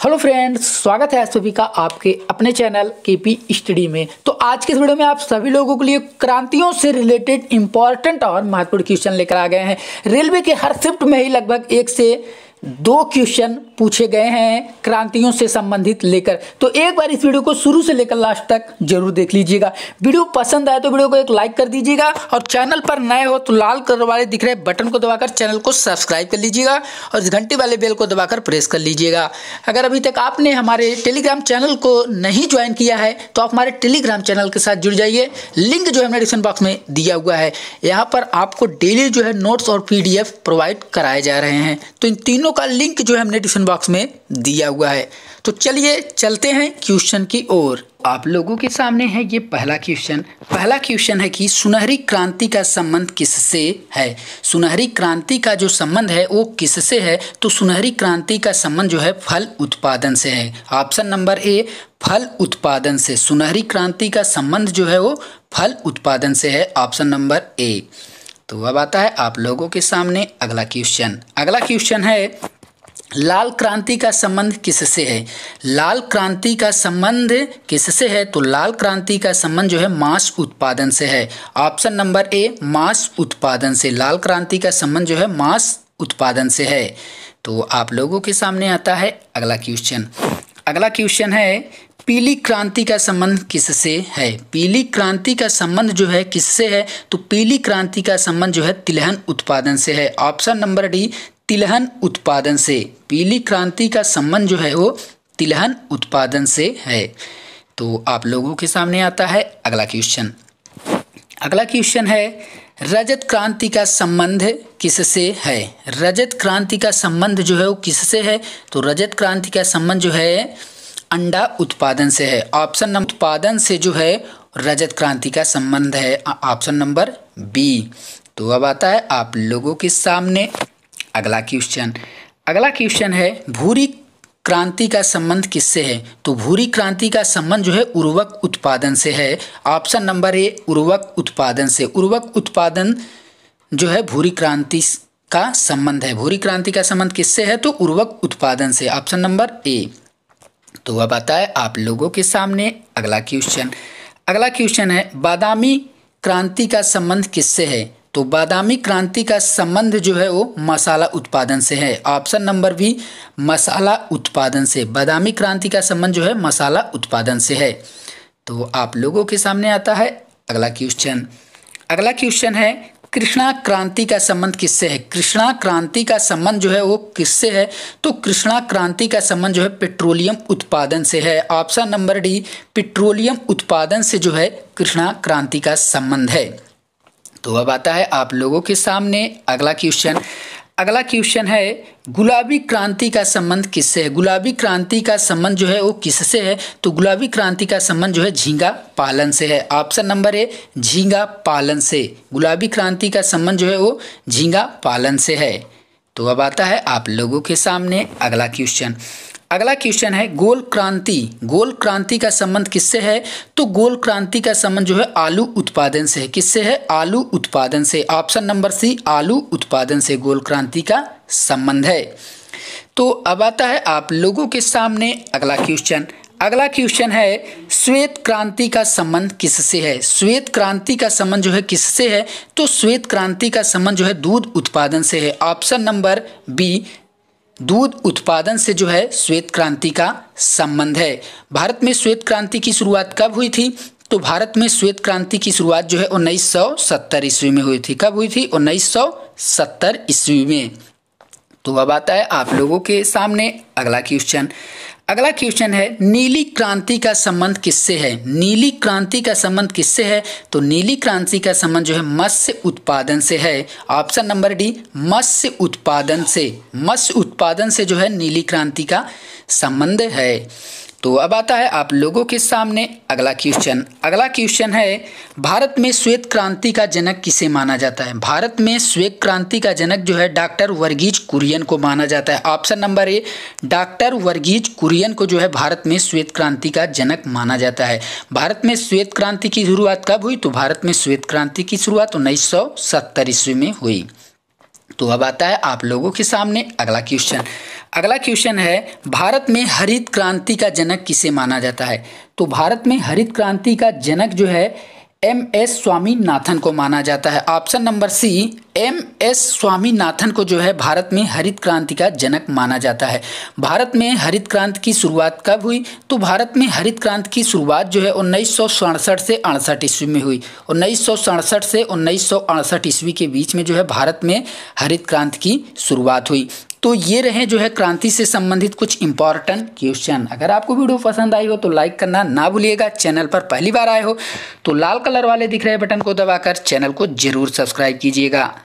Hello friends, स्वागत है आप सभी का आपके अपने चैनल केपी स्टडी में। तो आज के इस वीडियो में आप सभी लोगों के लिए क्रांतियों से रिलेटेड इंपॉर्टेंट और महत्वपूर्ण क्वेश्चन लेकर आ गए हैं। रेलवे के हर शिफ्ट में ही लगभग 1 से 2 क्वेश्चन पूछे गए हैं क्रांतियों से संबंधित लेकर। तो एक बार इस वीडियो को शुरू से लेकर लास्ट तक जरूर देख लीजिएगा। वीडियो पसंद आए तो वीडियो को एक लाइक कर दीजिएगा और चैनल पर नए हो तो लाल कलर वाले दिख रहे बटन को दबाकर चैनल को सब्सक्राइब कर लीजिएगा और इस घंटी वाले बेल को दबाकर प्रेस कर लीजिएगा। अगर अभी तक आपने हमारे टेलीग्राम चैनल को नहीं ज्वाइन किया है तो आप हमारे टेलीग्राम चैनल के साथ जुड़ जाइए। लिंक जो है हमने डिस्क्रिप्शन बॉक्स में दिया हुआ है। यहाँ पर आपको डेली जो है नोट्स और PDF प्रोवाइड कराए जा रहे हैं। तो इन तीनों का लिंक जो है हमने डिस्क्रिप्शन बॉक्स में दिया हुआ है। तो चलिए चलते हैं क्वेश्चन की ओर। आप लोगों के सामने है ये पहला क्वेश्चन है कि सुनहरी क्रांति का संबंध किससे है। सुनहरी क्रांति का जो संबंध है वो किससे है? तो सुनहरी क्रांति का संबंध जो है फल उत्पादन से है। ऑप्शन नंबर ए, फल उत्पादन से। सुनहरी क्रांति का संबंध जो है वो फल उत्पादन से है। ऑप्शन नंबर ए। तो अब आता है आप लोगों के सामने अगला क्वेश्चन है लाल क्रांति का संबंध किससे है। लाल क्रांति का संबंध किससे है? तो लाल क्रांति का संबंध जो है मांस उत्पादन से है। ऑप्शन नंबर ए, मांस उत्पादन से। लाल क्रांति का संबंध जो है मांस उत्पादन से है। तो आप लोगों के सामने आता है अगला क्वेश्चन है पीली क्रांति का संबंध किससे है। पीली क्रांति का संबंध जो है किससे है? तो पीली क्रांति का संबंध जो है तिलहन उत्पादन से है। ऑप्शन नंबर डी, तिलहन उत्पादन से। पीली क्रांति का संबंध जो है वो तिलहन उत्पादन से है। तो आप लोगों के सामने आता है अगला क्वेश्चन है रजत क्रांति का संबंध किससे है। रजत क्रांति का संबंध जो है वो किससे है? तो रजत क्रांति का संबंध जो है अंडा उत्पादन से है। ऑप्शन नंबर उत्पादन से जो है रजत क्रांति का संबंध है। Option number B. तो अब आता है आप लोगों के सामने अगला क्वेश्चन है भूरी क्रांति का संबंध किससे है। तो भूरी क्रांति का संबंध जो है उर्वरक उत्पादन से है। ऑप्शन नंबर ए, उर्वरक उत्पादन से। उर्वरक उत्पादन जो है भूरी क्रांति का संबंध है। भूरी क्रांति का संबंध किससे है? तो उर्वरक उत्पादन से। ऑप्शन नंबर ए। तो अब आता है आप लोगों के सामने अगला क्वेश्चन है बादामी क्रांति का संबंध किससे है। तो बादामी क्रांति का संबंध जो है वो मसाला उत्पादन से है। ऑप्शन नंबर बी, मसाला उत्पादन से। बादामी क्रांति का संबंध जो है मसाला उत्पादन से है। तो आप लोगों के सामने आता है अगला क्वेश्चन है कृष्णा क्रांति का संबंध किससे है। कृष्णा क्रांति का संबंध जो है वो किससे है? तो कृष्णा क्रांति का संबंध जो है पेट्रोलियम उत्पादन से है। ऑप्शन नंबर डी, पेट्रोलियम उत्पादन से जो है कृष्णा क्रांति का संबंध है। तो अब आता है आप लोगों के सामने अगला क्वेश्चन है गुलाबी क्रांति का संबंध किससे है। गुलाबी क्रांति का संबंध जो है वो किससे है? तो गुलाबी क्रांति का संबंध जो है झींगा पालन से है। ऑप्शन नंबर ए, झींगा पालन से। गुलाबी क्रांति का संबंध जो है वो झींगा पालन से है। तो अब आता है आप लोगों के सामने अगला क्वेश्चन है गोल क्रांति का संबंध किससे है? तो गोल क्रांति का संबंध जो है आलू उत्पादन से है। किससे है? आलू उत्पादन से। ऑप्शन नंबर सी, आलू उत्पादन से गोल क्रांति का संबंध है। तो अब आता है आप लोगों के सामने अगला क्वेश्चन है श्वेत क्रांति का संबंध किससे है। श्वेत क्रांति का संबंध जो है किससे है? तो श्वेत क्रांति का संबंध जो है दूध उत्पादन से है। ऑप्शन नंबर बी, दूध उत्पादन से जो है श्वेत क्रांति का संबंध है। भारत में श्वेत क्रांति की शुरुआत कब हुई थी? तो भारत में श्वेत क्रांति की शुरुआत जो है 1970 ईस्वी में हुई थी। कब हुई थी? 1970 ईस्वी में। तो अब आता है आप लोगों के सामने अगला क्वेश्चन है नीली क्रांति का संबंध किससे है। नीली क्रांति का संबंध किससे है? तो नीली क्रांति का संबंध जो है मत्स्य उत्पादन से है। ऑप्शन नंबर डी, मत्स्य उत्पादन से। मत्स्य उत्पादन से जो है नीली क्रांति का संबंध है। तो अब आता है आप लोगों के सामने अगला क्वेश्चन है भारत में श्वेत क्रांति का जनक किसे माना जाता है। भारत में श्वेत क्रांति का जनक जो है डॉक्टर वर्गीज कुरियन को माना जाता है। Option number A, doctor Verghese Kurien को जो है भारत में श्वेत क्रांति का जनक माना जाता है। भारत में श्वेत क्रांति की शुरुआत कब हुई? तो भारत में श्वेत क्रांति की शुरुआत 1970 ईस्वी में हुई। तो अब आता है आप लोगों के सामने अगला क्वेश्चन। अगला क्वेश्चन है, भारत में हरित क्रांति का जनक किसे माना जाता है? तो भारत में हरित क्रांति का जनक जो है MS स्वामीनाथन को माना जाता है। Option number C, MS Swaminathan को जो है भारत में हरित क्रांति का जनक माना जाता है। भारत में हरित क्रांति की शुरुआत कब हुई? तो भारत में हरित क्रांति की शुरुआत जो है 1967 से 68 ईस्वी में हुई। 1967 से 1968 ईस्वी के बीच में जो है भारत में हरित क्रांति की शुरुआत हुई। तो ये रहे जो है क्रांति से संबंधित कुछ इंपॉर्टेंट क्वेश्चन। अगर आपको वीडियो पसंद आई हो तो लाइक करना ना भूलिएगा। चैनल पर पहली बार आए हो तो लाल कलर वाले दिख रहे बटन को दबाकर चैनल को जरूर सब्सक्राइब कीजिएगा।